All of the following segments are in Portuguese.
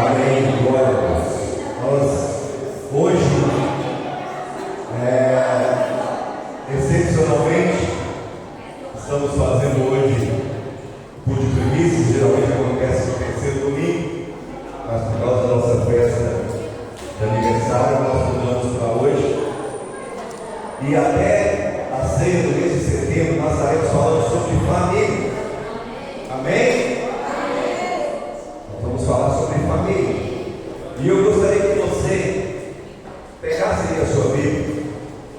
Amém, glória a Deus. Hoje, excepcionalmente, estamos fazendo hoje por de primícia, geralmente acontece no terceiro domingo, mas por causa da nossa festa de aniversário, nós mudamos para hoje. E até a ceia do mês de setembro, nós estaremos falando sobre família. Amém? Vamos falar sobre família. E eu gostaria que você pegasse aí a sua Bíblia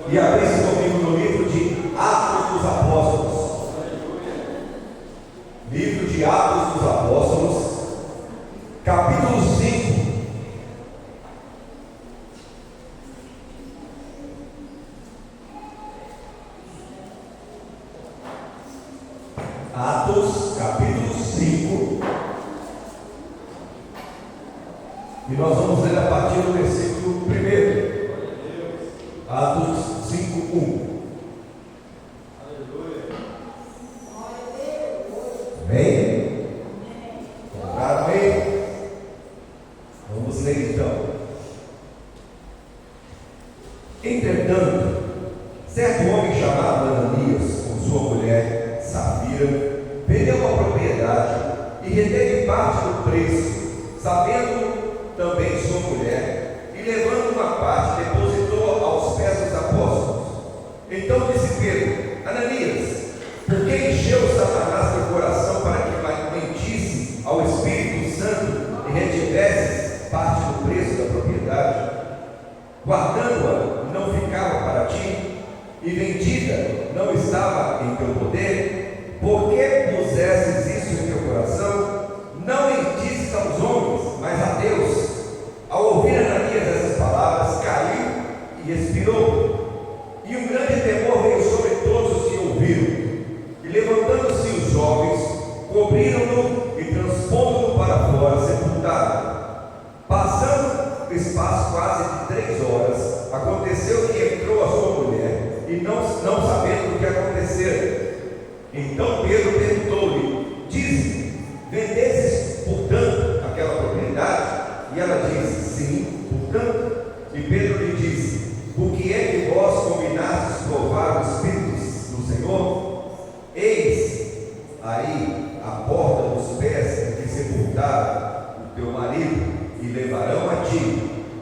e abrisse comigo no livro de Atos dos Apóstolos. Livro de Atos dos Apóstolos, capítulo 5. Atos, capítulo 5. E nós vamos ler a partir do versículo 1. Atos 5, 1. Amém? Amém? Vamos ler então. Entretanto, certo homem chamado Ananias, com sua mulher Safira, vendeu uma propriedade e reteve parte do preço, sabendo também sua mulher, e levando uma parte, depositou aos pés dos apóstolos. Então disse Pedro: Ananias, por que encheu Satanás teu coração para que mentisse ao Espírito Santo e retivesses parte do preço da propriedade? Guardando-a não ficava para ti, e vendida não estava em teu poder? Por que pusesses isso em teu coração? Não mentiste aos homens, mas a Deus. Ao ouvir Ananias essas palavras, caiu e expirou. E um grande temor veio sobre todos os que ouviram. E levantando-se os jovens, cobriram-no e transpondo-no para fora, sepultaram. Passando o espaço quase de 3 horas, aconteceu que entrou a sua mulher, e não sabendo o que acontecera. Então Pedro perguntou-lhe: dize, vendestes, portanto, aquela propriedade? E ela disse: sim, portanto. E Pedro lhe disse: por que é que vós combinastes provar os Espíritos do Senhor? Eis aí a porta dos pés que sepultaram o teu marido, e levarão a ti.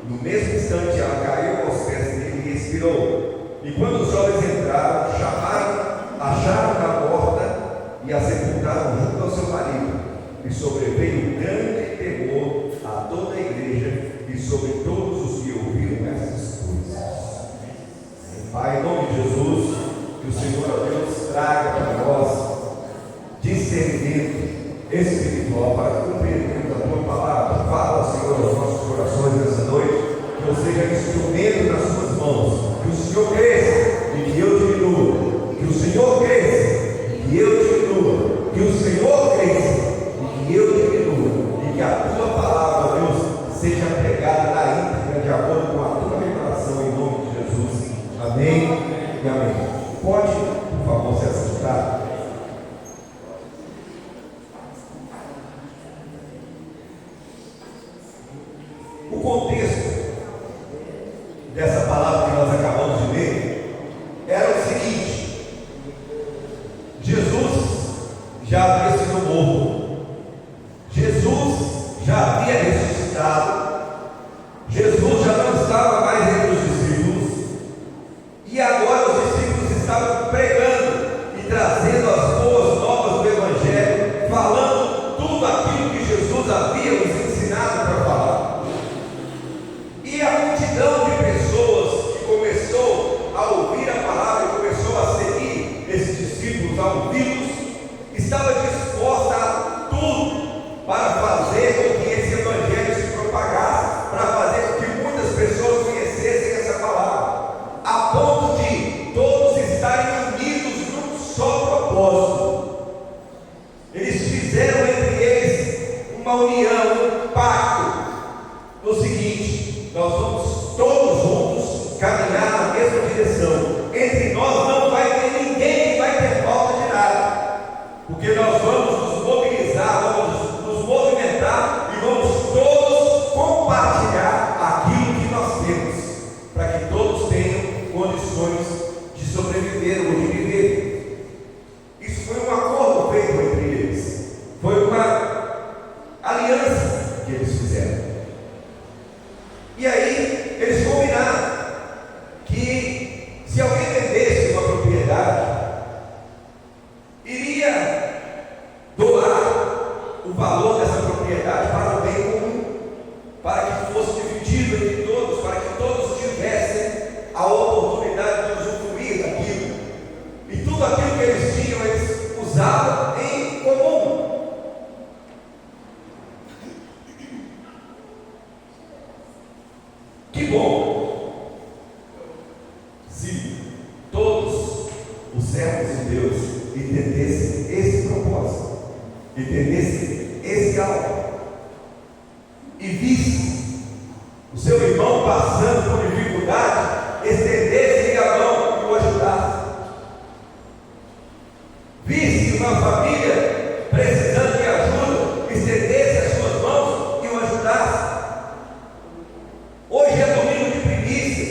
No mesmo instante ela caiu aos pés dele e expirou. E quando os jovens entraram, acharam-na morta e a sepultaram junto ao seu marido. E sobreveio grande temor a toda a igreja e sobre todos os que ouviram essas coisas. Pai, em nome de Jesus, que o Senhor, ó Deus, traga para nós discernimento espiritual para compreender a tua palavra. Fala, Senhor, aos nossos corações nessa noite, que eu seja instrumento nas suas mãos, que o Senhor cresça e que eu diminua, que o Senhor cresça e que eu diminua, que o Senhor cresça e eu diminua, e que a tua palavra, Deus, seja pregada na íntegra, de acordo com a tua revelação, em nome de Jesus. Amém e amém. Pode, por favor, se assentar. O contexto dessa palavra que nós acabamos de ler era o seguinte: Jesus já havia sido morto. Jesus já havia ressuscitado, Jesus já não estava mais entre os discípulos, e agora os discípulos estavam pregando e trazendo as boas novas do Evangelho, falando tudo aquilo que Jesus havia nos ensinado para falar. E a multidão de pessoas que começou a ouvir a palavra e começou a seguir esses discípulos, a ouvi-los, estava disposta a tudo para fazer com que esse evangelho se propagasse, para fazer com que muitas pessoas conhecessem essa palavra, a ponto de todos estarem unidos num só propósito. Eles fizeram entre eles uma união, um pacto, no seguinte: nós vamos todos juntos caminhar na mesma direção. Entre nós não vai ter ninguém que vai ter falta de nada, porque nós vamos nos mobilizar, vamos nos movimentar e vamos todos compartilhar aquilo que nós temos, para que todos tenham condições de sobreviver ou de viver. Isso foi um acordo feito entre eles, foi uma aliança que eles fizeram. E aí eles combinaram que se alguém vendesse uma propriedade, iria doar o valor dessa propriedade para o bem comum, para que fosse dividido entre todos, para que todos tivessem a oportunidade de usufruir daquilo. E tudo aquilo que eles tinham, eles usavam em comum. Que bom se todos os servos de Deus entendessem esse propósito, entendessem esse alvo, e vissem o seu irmão passando por dificuldade, estendessem a mão e o ajudassem. Vissem uma família precisando de ajuda, estendessem as suas mãos e o ajudassem. Hoje é domingo de primícias.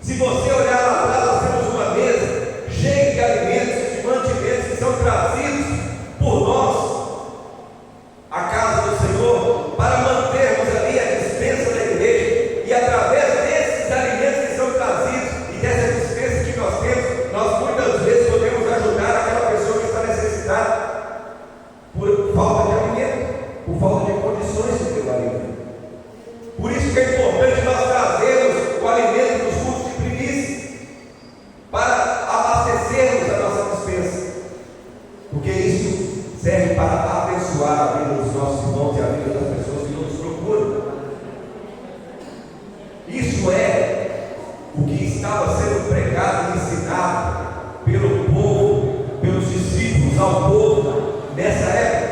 Se você olhar lá atrás, nós temos uma mesa cheia de alimentos, de mantimentos que são trazidos por nós à casa do Senhor, para mantermos ali a dispensa da igreja, e através desses alimentos que são trazidos e dessa dispensa que nós temos, nós muitas vezes podemos ajudar aquela pessoa que está necessitada por falta de alimento, por falta de condições de ter o alimento. Por isso que é importante nós trazermos o alimento dos cultos de primícia, para abastecermos a nossa dispensa, porque isso serve para abençoar a vida dos nossos irmãos e a vida das pessoas que nos procuram. Isso é o que estava sendo pregado e ensinado pelo povo, pelos discípulos ao povo nessa época.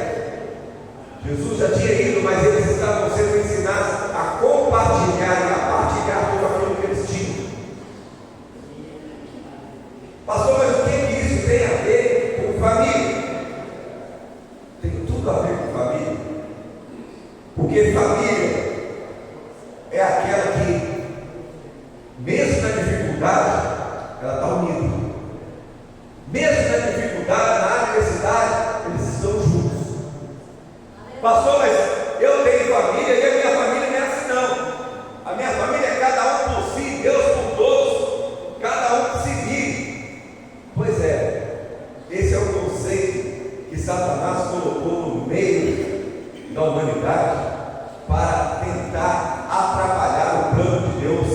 Jesus já tinha ido, mas eles estavam sendo ensinados a compartilhar e a partilhar tudo aquilo que eles tinham. Pastor, mas o que isso tem a ver com família? Tem tudo a ver com família, porque família é aquela que, mesmo na dificuldade, ela está unida. Mesmo na dificuldade, na adversidade, eles estão juntos. Pastor, mas eu tenho família e a minha família não é assim não. A minha família é cada um por si, Deus por todos, cada um por si vive. Pois é, esse é o conceito que Satanás colocou no meio da humanidade para tentar atrapalhar o plano de Deus,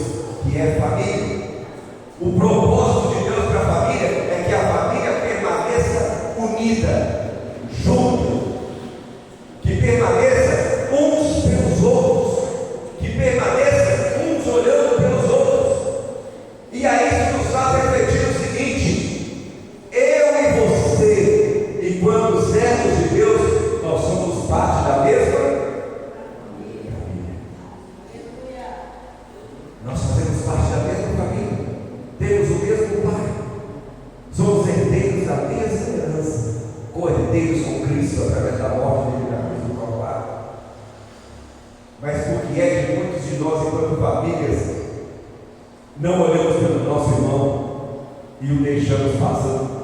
que é família. O propósito de Deus para a família é que a família permaneça unida, junto, que permaneça uns pelos outros, que permaneça uns olhando pelos outros. E aí isso nos faz refletir o seguinte: eu e você, enquanto servos de Deus, nós somos parte da mesma família. Nós fazemos parte da mesma família, temos o mesmo Pai, somos herdeiros da mesma herança, co-herdeiros com Cristo através da morte dele na cruz do Calvário. Mas por que é que muitos de nós, enquanto famílias, não olhamos pelo nosso irmão e o deixamos passando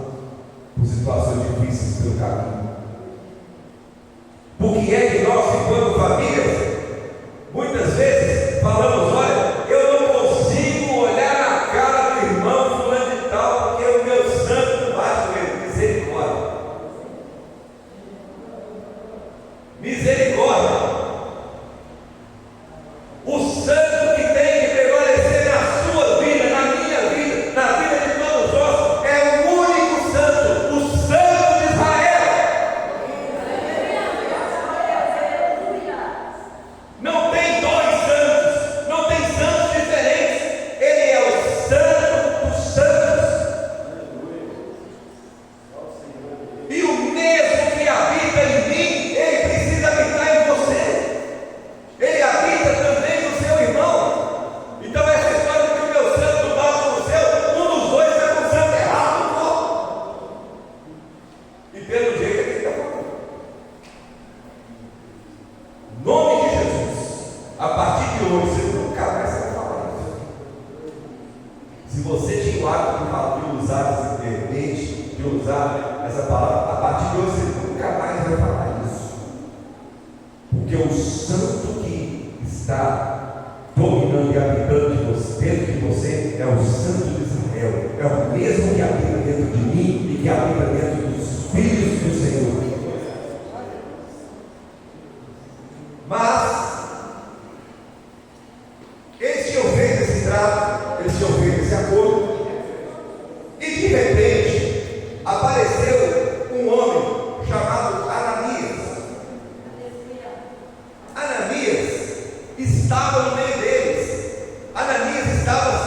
por situações difíceis pelo caminho? Por que é que nós, enquanto famílias, muitas vezes falamos: olha, eu não consigo olhar na cara do irmão fulano de tal, porque o meu santo bate com ele? Misericórdia. Misericórdia. O santo que tem que prevalecer na sua vida, na minha vida, na vida de todos nós, é o único santo, o santo de Israel. hoje, você nunca mais vai falar isso. Se você tinha o hábito de usar esse verbete, de usar essa palavra, a partir de hoje você nunca mais vai falar isso. Porque o santo que está dominando e habitando dentro de você é o santo de Israel, é o mesmo que habita dentro de mim e que habita dentro dos filhos do Senhor. Mas eles tinham feito esse trato, eles tinham feito esse acordo, e de repente apareceu um homem chamado Ananias. Ananias estava no meio deles. Ananias estava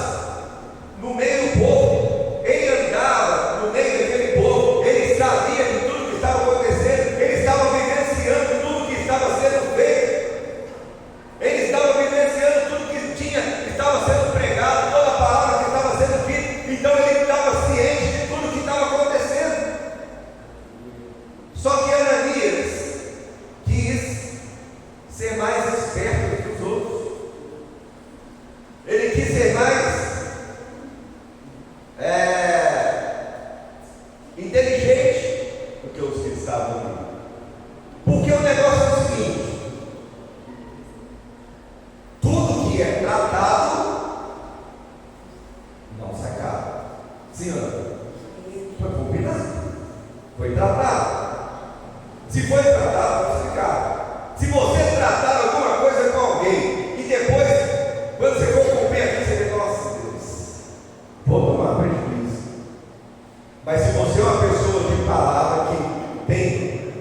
no meio do povo. Ele andava no meio daquele povo. Ele sabia de tudo que estava acontecendo. Ele estava vivenciando tudo que estava sendo feito. Ele estava vivenciando tudo que estava sendo pregado, toda a palavra que estava sendo dita. Então ele estava ciente de tudo que estava acontecendo. Só que Ananias quis ser mais esperto do que os outros. Ele quis ser mais inteligente do que os que estavam ali. Porque o negócio é o seguinte: tudo que é tratado não sai caro. Sim, Ana? Foi combinado, foi tratado. Se foi tratado, não sai caro. Se você tratar alguma coisa com alguém e depois, quando você for comer aqui, você diz: nossa Deus, vou tomar prejuízo. Mas se você é uma pessoa de palavra que tem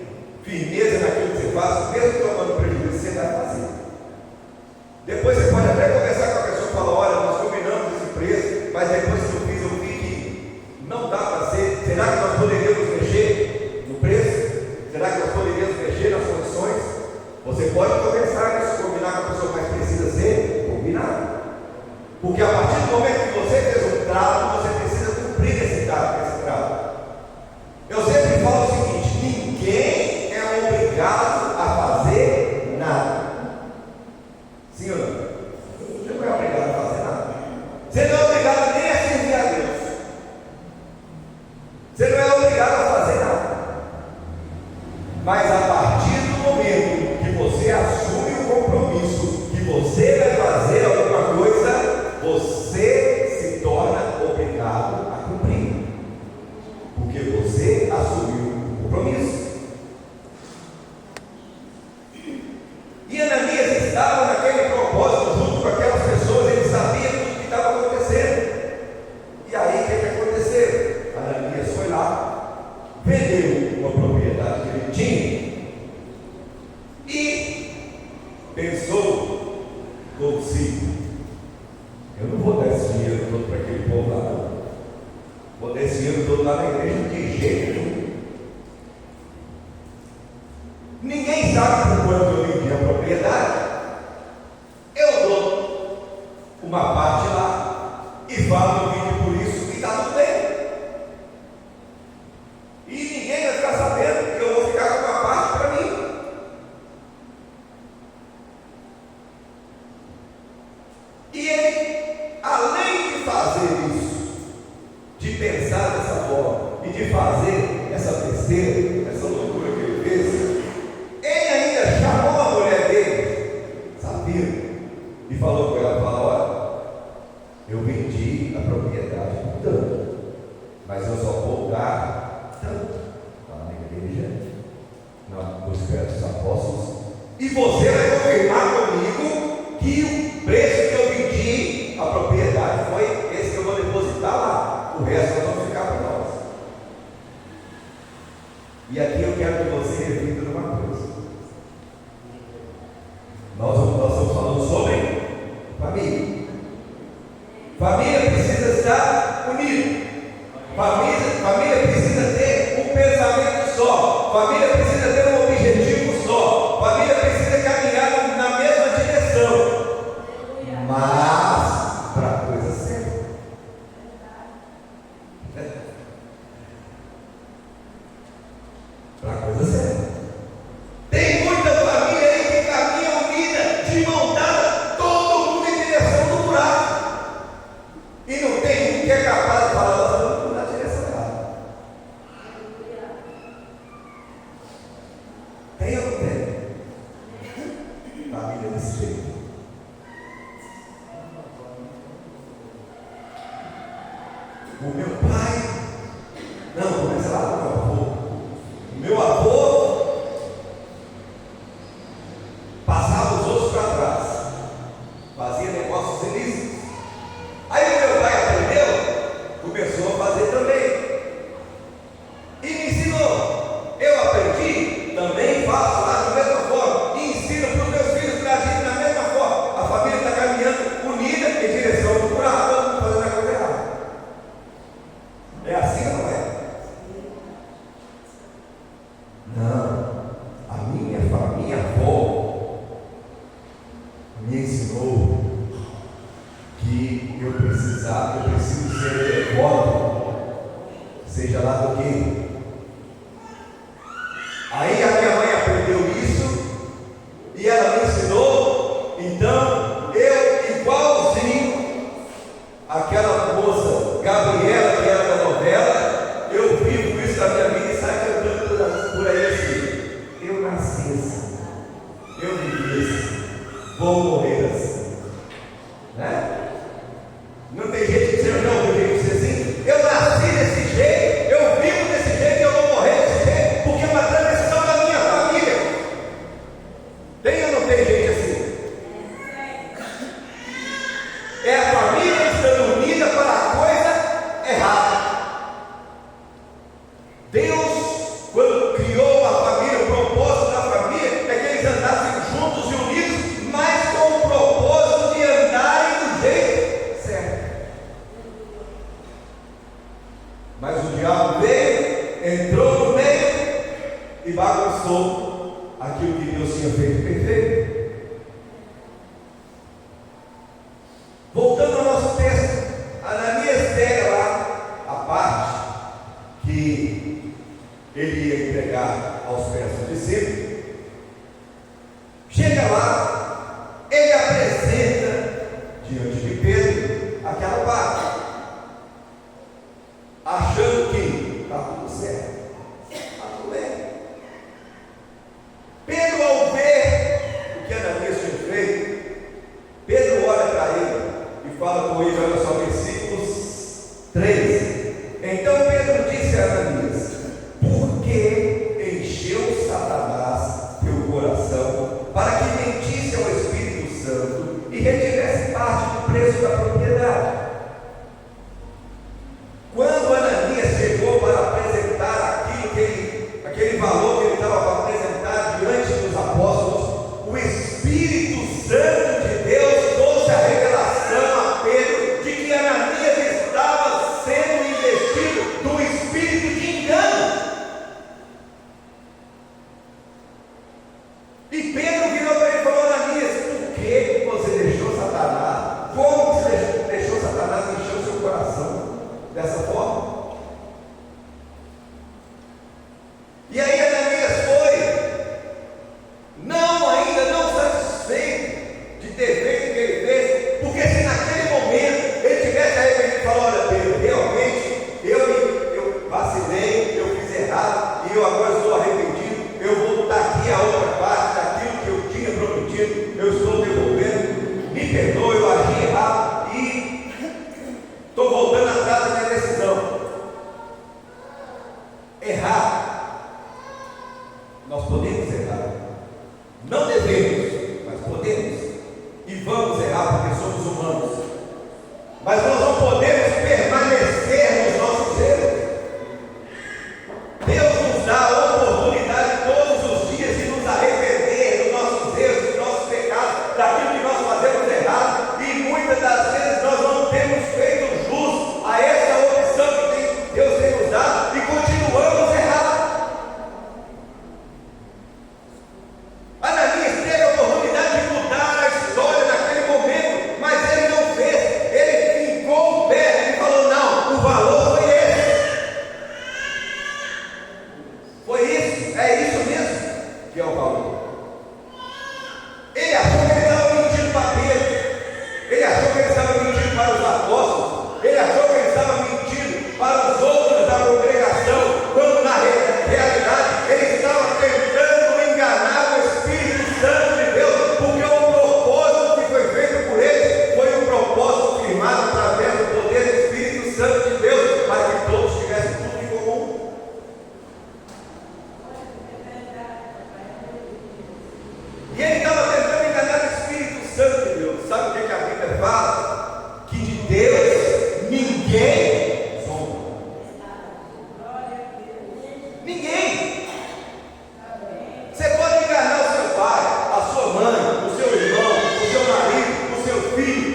firmeza naquilo que você faz, mesmo tomando prejuízo, você vai fazer. Depois você pode até conversar com a pessoa e falar: olha, nós combinamos esse preço, mas depois que eu fiz, eu vi que não dá para ser. Será que nós poderíamos mexer no preço? Será que nós poderíamos mexer nas condições? Você pode conversar isso, combinar com a pessoa, mas precisa ser combinado. Porque a partir do momento que você fez um trato, você precisa cumprir esse trato. Eu sempre falo o seguinte: ninguém é obrigado a fazer nada. Sim ou não? Você não é obrigado a fazer nada. Você não é obrigado nem a servir a Deus. Você não é obrigado a fazer nada. Mas a partir do momento que você assume o compromisso que você vai fazer alguma coisa, você se torna obrigado a cumprir. Porque você assumiu o compromisso. E Ananias estava naquele propósito junto com aquelas pessoas. Ele sabia tudo o que estava acontecendo. E aí o que aconteceu? Ananias foi lá, vendeu uma propriedade que ele tinha e pensou consigo: eu não vou dar esse dinheiro todo para aquele povo lá, não. Vou dar esse dinheiro todo lá na igreja de jeito nenhum. Ninguém sabe por quanto eu vendi a propriedade. Eu dou uma parte lá e falo que eu vendi por isso e está tudo bem. E ninguém vai ficar sabendo que eu vou ficar com uma parte para mim. E ele, além de fazer isso, de pensar dessa forma e de fazer essa besteira, essa loucura que ele fez, ele ainda chamou a mulher dele, Safira, e falou com ela: olha, eu vendi a propriedade por tanto, mas eu só vou dar tanto lá na igreja, nos pés dos apóstolos, e você vai confirmar comigo que o preço que eu vendi a propriedade foi esse que eu vou depositar lá. O resto nós vamos ficar para nós. E aqui eu quero que você reflita numa coisa. Nós estamos falando sobre família. Família precisa estar unida. Família precisa ter um pensamento só. Família precisa ter um objetivo só. Família precisa caminhar na mesma direção. Mas para a coisa certa. Para a coisa certa. Tem muita família aí que caminha unida, de mão dada, todo família desse jeito. O meu pai, não, começa lá com o meu avô. O meu avô passava os outros para trás, fazia negócios ilícitos. Aí o meu pai aprendeu, começou a fazer também. E me ensinou. Eu aprendi, também faço lá da mesma forma. E ensino para os meus filhos para agir da mesma forma. A família está caminhando unida em direção ao buraco, todo mundo fazendo a coisa errada. É assim ou não é? Não. A minha avó me ensinou que eu preciso ser devoto, seja lá do que. Aí a minha mãe aprendeu isso e ela me ensinou. Então eu, igualzinho aquela moça Gabriela que era da novela, eu vivo isso na minha vida e saio cantando por aí assim: eu nasci assim, eu vivi assim, vou morrer assim, né? Não tem jeito de ser, não, tem jeito de ser assim. Eu nasci desse jeito, eu vivo desse jeito, eu vou morrer desse jeito, porque é uma tradição da minha família. Tem ou não tem gente assim? É a família estando unida para a coisa errada. Deus, quando criou a família, o propósito da família é que eles andassem juntos e unidos, mas com o propósito de andarem do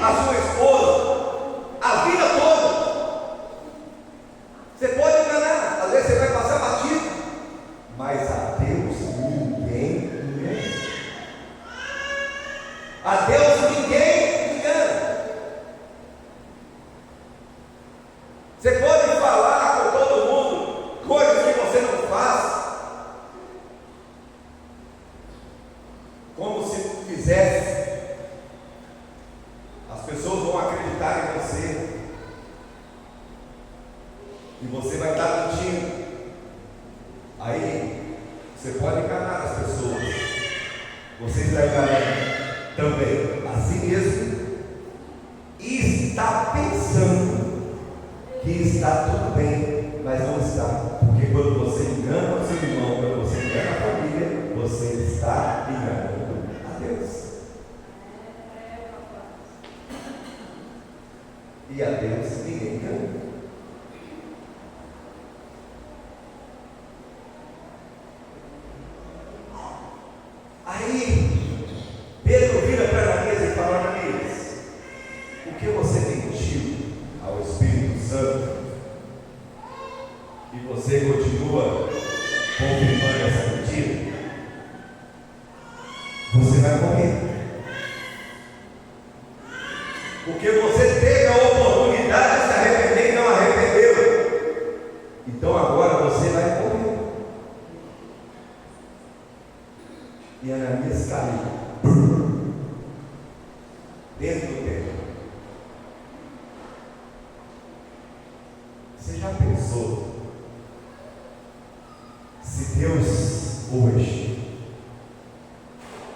a sua esposa a vida toda. Você pode enganar, às vezes você vai passar batido, mas a Deus ninguém engana. A Deus ninguém engana. Você pode falar com todo mundo coisas que você não faz, como se fizesse. As pessoas vão acreditar em você, e você vai estar mentindo. Aí você pode enganar as pessoas, você está enganando também a si mesmo, e está pensando que está tudo bem, mas não está, porque quando você engana o seu irmão, quando você engana a família, você está enganando a Deus. E a Deus ninguém engana. Aí Pedro vira para Ananias e fala: Ananias, o que você mentiu ao Espírito Santo e você continua confirmando essa mentira, você vai morrer. Porque você teve a oportunidade de se arrepender e não arrependeu. Então agora você vai morrer. E Ananias caiu dentro do templo. Você já pensou se Deus hoje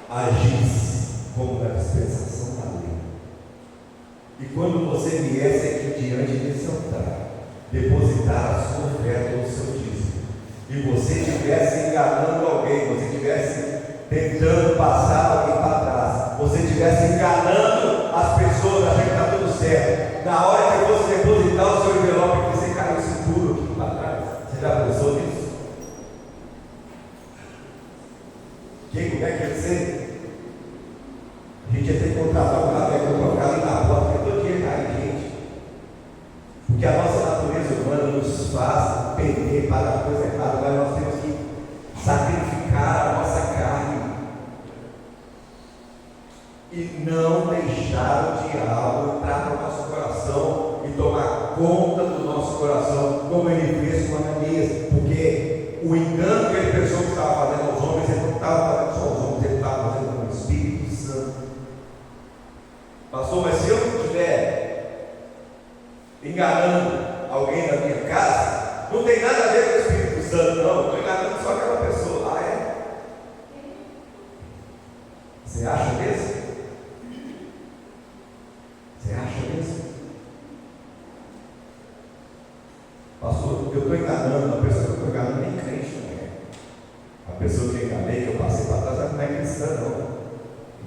agisse como na dispensação da lei, e quando você viesse aqui diante desse altar, depositar a sua oferta ou o seu dízimo, e você estivesse enganando alguém, você estivesse tentando passar alguém para trás, você estivesse enganando as pessoas, achando que está tudo certo, na hora que você depositar o seu envelope, você caísse tudo aqui para trás, você já pensou nisso? Como é que ia ser? A gente ia ter que contratar um caveco para ficar ali na porta, porque todo dia cai gente. Porque a nossa natureza humana nos faz pender para a coisa errada, mas nós temos que sacrificar a nossa carne e não deixar o diabo entrar no nosso coração e tomar conta do nosso coração, como ele fez com Ananias, porque o engano que ele pensou que estava fazendo aos homens, ele não estava fazendo só aos homens, ele estava fazendo com o Espírito Santo. Pastor, mas se eu não estiver enganando alguém na minha casa, não tem nada a ver com o Espírito Santo, não, estou enganando só aquela pessoa. Ah, é? Você acha mesmo? Você acha mesmo? Pastor, eu estou enganando, a pessoa que eu estou enganando nem crente não é. A pessoa que eu enganei, que eu passei para trás, ela não é cristã não.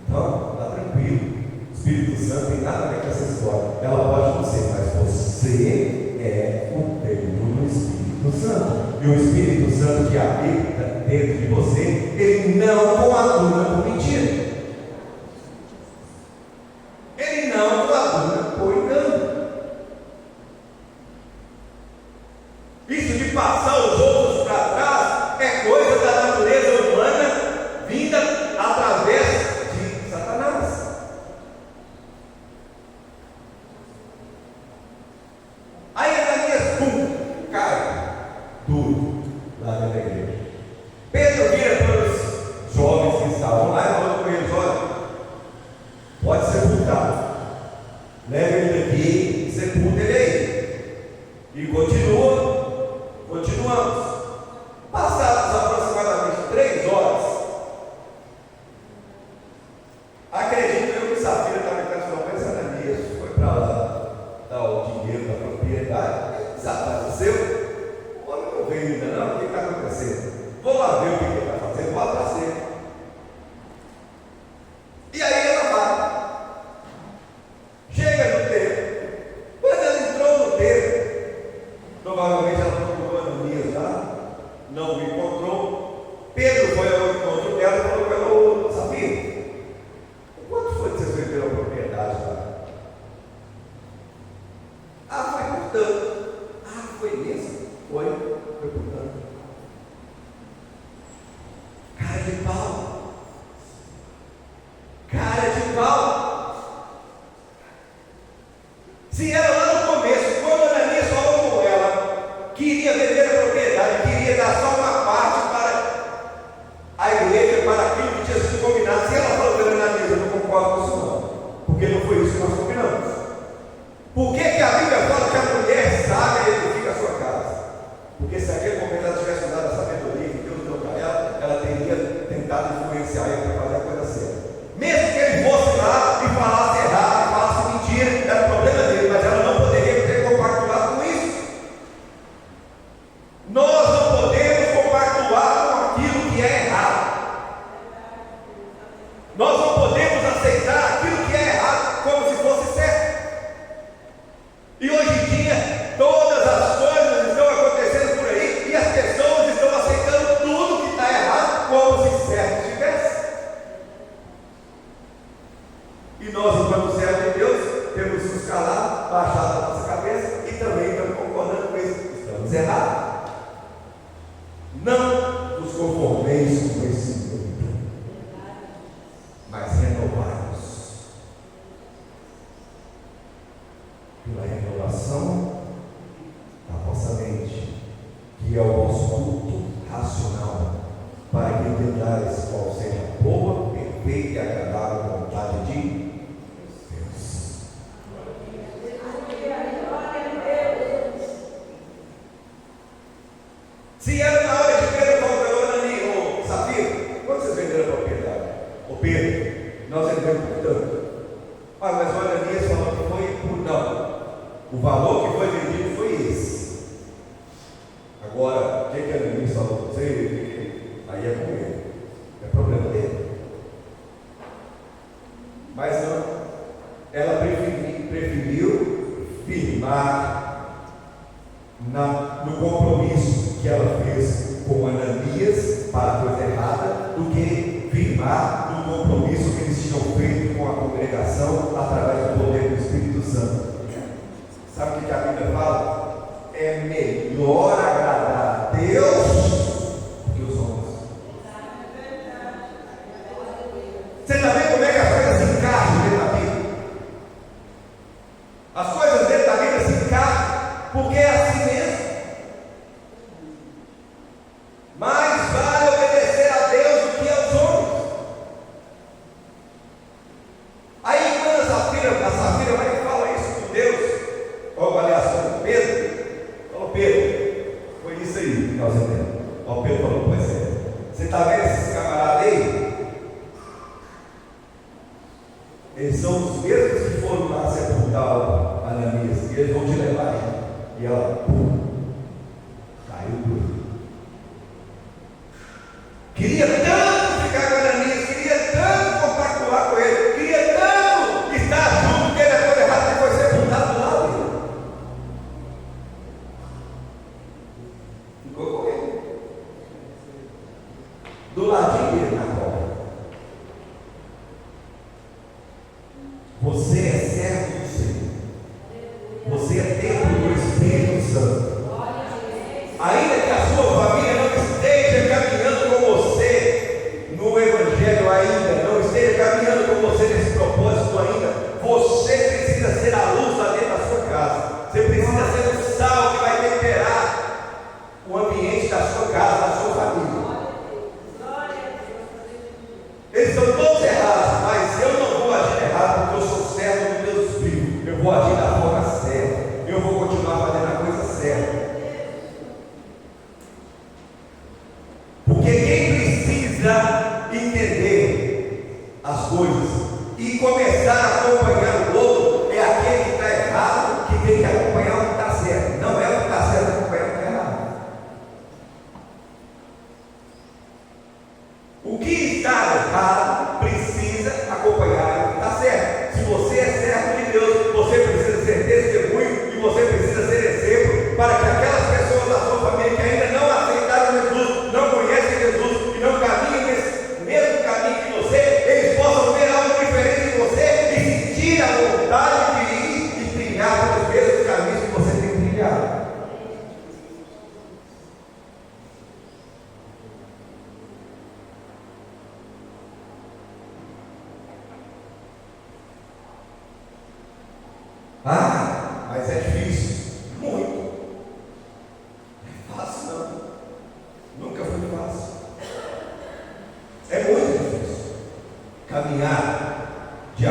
Então, está tranquilo. O Espírito Santo tem nada a ver com essa história. Ela pode não ser, mas você é o templo do Espírito Santo. E o Espírito Santo que habita dentro de você, ele não coaduna por mentira. Ele não coaduna por engano. Isso de passar os outros para trás é coisa da natureza humana vinda através de Satanás. Aí Ananias, cai duro lá dentro da igreja. Pedro vira para os jovens que estavam lá e falou com eles: olha, pode sepultar, leve ele daqui e sepulta ele aí. E continuamos. Passadas aproximadamente 3 horas, acredito eu que Safira estava pensando, mas Ananias foi para lá dar o dinheiro da propriedade, desapareceu. O homem não veio ainda não, o que está acontecendo? Vou lá ver o que ele está fazendo, vou atrás dele. E aí ela vai, chega no templo. Quando ela entrou no templo, Se ela lá no começo, quando Ananias falou com ela, queria vender a propriedade, queria dar só uma parte para a igreja, para aquilo que tinha sido combinado, se ela falou para Ananias, eu não concordo com isso não, porque não foi isso que nós combinamos. Por que a Bíblia fala que a mulher sábia edifica a sua casa? Porque se naquele momento ela tivesse usado a sabedoria que Deus deu para ela teria tentado influenciar ele para fazer a coisa certa. Mesmo que ele fosse lá e falasse errado, e falasse mentira, era o problema dele, mas ela não poderia ter compactuado com isso. Nós não podemos compactuar com aquilo que é errado. Nós não podemos aceitar aquilo que é errado como se fosse certo. E hoje em dia, todas as coisas estão acontecendo por aí e as pessoas estão aceitando tudo que está errado como se certo estivesse. E nós, enquanto servos de Deus, temos que nos calar, baixar a nossa cabeça e também estamos concordando com isso. Estamos errados. Não nos conformeis com esse mundo, mas renovai-nos pela renovação da vossa mente, que é o vosso culto racional, para que entendais qual seja a boa, perfeita e agradável vontade de Deus. Se era na hora de ver o Ananias ou Safira, quando vocês venderam a propriedade? Ô Pedro, nós vendemos por tanto. Ah, mas o Ananias falou que foi por não. O valor que foi vendido foi esse. Agora, o que Ananias falou para você? Aí é com ele. É problema dele. Mas não. Ela preferiu firmar no compromisso que ela fez com Ananias para a coisa errada, do que firmar no compromisso que eles tinham feito com a congregação através do poder do Espírito Santo. Sabe o que a Bíblia fala? É melhor agradar a Deus do que os homens. Você está vendo como é que as coisas se encaixam dentro da Bíblia? As coisas dentro da Bíblia se encaixam porque é assim mesmo. Mais vale obedecer a Deus do que aos homens. Aí quando a Safira vai e fala isso com Deus, ou aliás, com Pedro, falou: Pedro, foi isso aí que nós entendemos. O Pedro falou: pois é, você está vendo esses camaradas aí? Eles são os mesmos que foram lá sepultar Ananias, e eles vão te levar aí. E ela, pum, caiu duro. Queria tanto ficar com Ananias, queria tanto compactuar com ele, queria tanto estar junto, que ele é todo errado, e foi sepultado do lado dele. Ficou com ele, do ladinho dele na cobra. Você é servo do Senhor. Você é templo do Espírito Santo. Ainda que a sua família não esteja caminhando com você no Evangelho ainda, não esteja caminhando com você nesse propósito ainda, você precisa ser a luz lá dentro da sua casa. Você precisa ser o sal que vai temperar o ambiente da sua casa, da sua família. Eles estão todos errados, mas eu não vou agir errado porque eu sou servo do Deus vivo. Eu vou agir da forma certa. Eu vou continuar fazendo a coisa certa. Porque quem precisa entender as coisas e começar a acompanhar o outro é aquele que está errado, que tem que acompanhar o que está certo. Não é o que está certo acompanhar o que está errado. O que está errado precisa acompanhar o que está certo. Se você é servo de Deus, você precisa ser testemunho e você precisa ser exemplo para que aquelas pessoas da sua família que ainda não aceitaram Jesus, não conhecem Jesus e não caminham nesse mesmo caminho que você, eles possam ver algo diferente em você e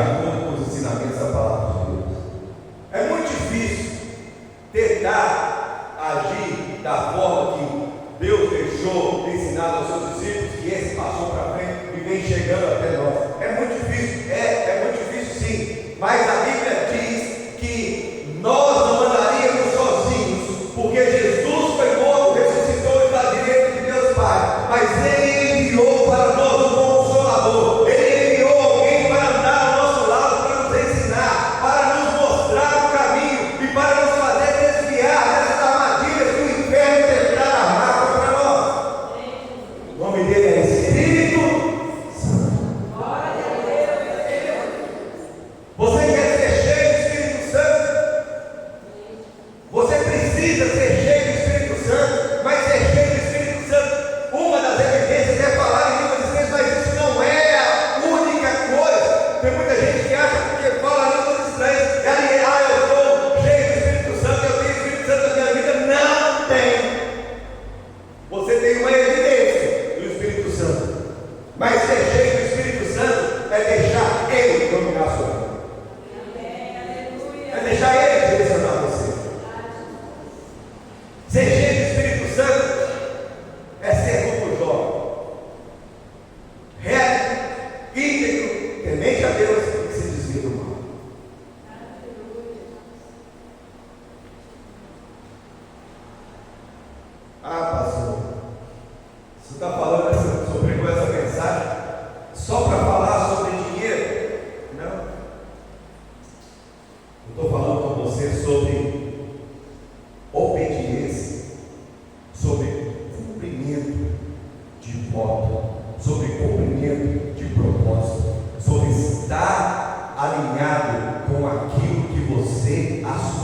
acordo com os ensinamentos da palavra de Deus. É muito difícil tentar agir da forma que Deus deixou ensinado aos seus discípulos, que esse passou para frente e vem chegando até nós. É muito difícil, é muito difícil sim, mas a Bíblia diz que nós não andaríamos sozinhos, porque Jesus foi morto, ressuscitou e está à direita de Deus Pai, mas Ele enviou para nós um Consolador, Ele enviou alguém para andar ao nosso lado, para nos ensinar, para nos mostrar o caminho e para nos fazer desviar dessas armadilhas que o inferno tentar armar contra nós. O nome dele é Espírito Santo. Você quer ser cheio do Espírito Santo? Você precisa ser cheio do Espírito Santo, mas ser cheio do Espírito Santo, uma das evidências é falar em línguas estranhas, mas isso não é a única coisa. Tem muita gente que acha que porque fala em línguas estranhas, eu sou cheio do Espírito Santo, eu tenho o Espírito Santo na minha vida. Não tem. Você tem uma evidência do Espírito Santo, mas ser cheio do Espírito Santo é deixar Ele dominar a sua vida. É deixar Ele direcionar você. Ser cheio do Espírito Santo é ser como Jó, reto, íntegro, temente a Deus e se desvia do mal. Pastor, você está falando sobre essa mensagem só para falar sobre dinheiro? Não. Eu estou falando com você sobre obediência, sobre cumprimento de voto, sobre cumprimento de propósito, sobre estar alinhado com aquilo que você assumiu.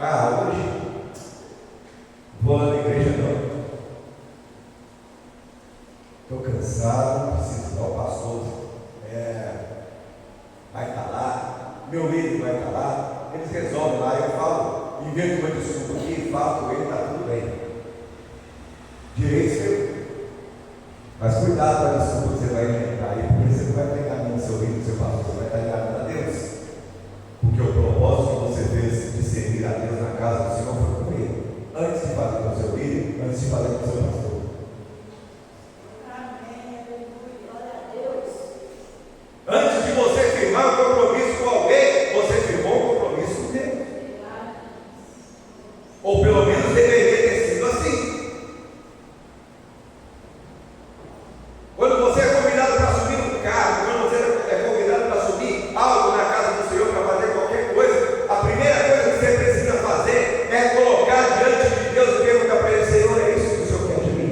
Hoje vou lá na igreja não. Estou cansado, preciso dar o pastor. Vai estar lá, meu líder vai estar lá, eles resolvem lá, eu falo, invento uma desculpa aqui, falo com ele, está tudo bem. Direito seu. Mas cuidado com a desculpa que você vai inventar aí, porque você não vai pegar no seu líder, no seu pastor, você vai estar ligado a Deus. Porque o propósito que você fez de servir a Deus na casa do Senhor foi com Ele, antes de fazer com o seu líder, antes de fazer com o seu pastor. Antes de você firmar um compromisso com alguém, você firmou um compromisso com Deus. Ou pelo menos deveria ter sido assim. Quando você é convidado para subir um carro, quando você é convidado para subir algo na casa do Senhor, para fazer qualquer coisa, a primeira coisa que você precisa fazer é colocar diante de Deus e perguntar para Ele: Senhor, é isso que o Senhor quer de mim?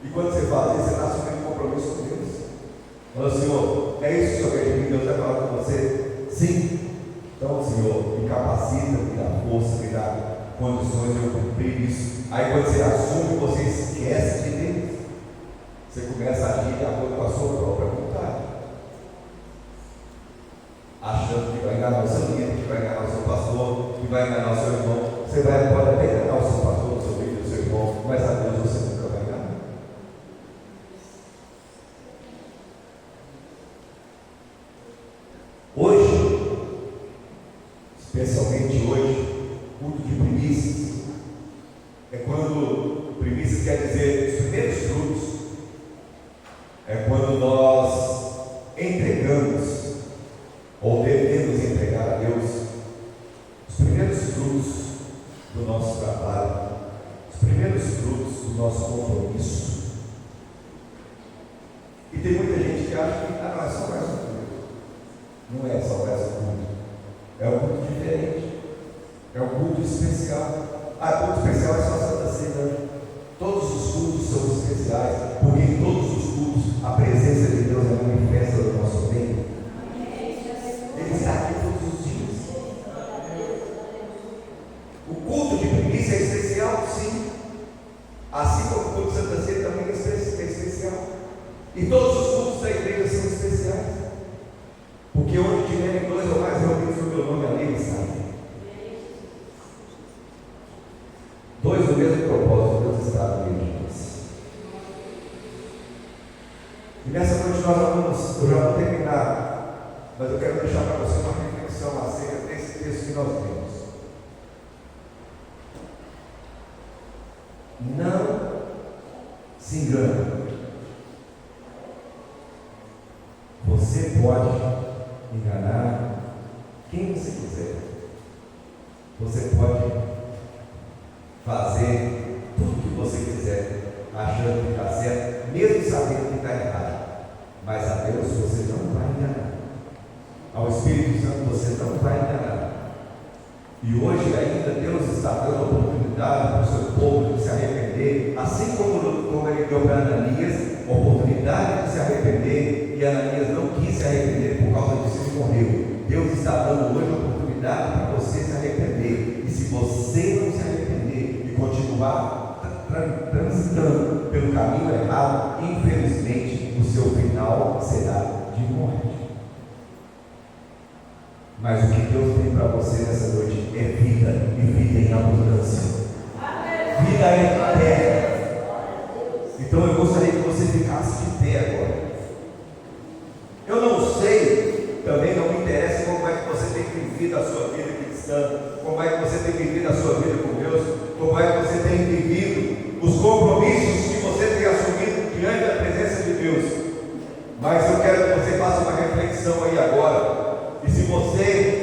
E quando você faz isso, você está assumindo um compromisso com Deus. Fala: Senhor, é isso que o Senhor quer de mim? Deus vai falar com você: sim. Então, Senhor, me capacita, me dá força, me dá condições de eu cumprir isso. Aí quando você assume, você esquece de Deus. Você começa a agir de acordo com a sua própria vontade, achando que vai enganar o seu líder, que vai enganar o seu pastor, que vai enganar o seu irmão. Você pode até enganar o seu pastor, o seu líder, o seu irmão, mas a Deus você nunca vai enganar. Hoje, especialmente hoje, culto de primícias, é quando primícias quer dizer os primeiros frutos. É quando nós entregamos, ou devemos entregar a Deus, os primeiros frutos do nosso trabalho, os primeiros frutos do nosso compromisso. E tem muita gente que acha que não é só mais um culto. Não é só mais um culto. É um culto diferente. É um culto especial. Culto especial é só Santa Ceia. Todos os cultos são especiais, porque em todos os cultos a presença de Deus é manifesta no nosso meio. Ele está aqui todos os dias. O culto de primícia é especial, sim. Assim como o culto de Santa Ceia também é especial. E todos os cultos da igreja são especiais. Porque onde tiverem dois ou mais reunidos no meu nome, ali ele está. Dois do mesmo propósito. E nessa noite eu já vou terminar, mas eu quero deixar para você uma reflexão acerca desse texto que nós temos. Não se engane. Você pode enganar quem você quiser. Você pode fazer tudo o que você quiser, achando que está certo, mesmo sabendo que está errado. Mas a Deus você não vai enganar. Ao Espírito Santo você não vai enganar. E hoje ainda Deus está dando oportunidade para o seu povo de se arrepender, assim como ele deu para Ananias, oportunidade de se arrepender, e Ananias não quis se arrepender por causa disso e morreu. Deus está dando hoje a oportunidade para você se arrepender. E se você não se arrepender e continuar transitando pelo caminho errado, infelizmente o seu final será de morte. Mas o que Deus tem para você nessa noite é vida, e vida em abundância, vida eterna. Então eu gostaria que você ficasse de pé agora. Eu não sei, também não me interessa como é que você tem vivido a sua vida cristã, como é que você tem vivido a sua vida com Deus, como é que você tem vivido os compromissos que você tem assumido diante da presença de Deus. Mas eu quero que você faça uma reflexão aí agora. E se você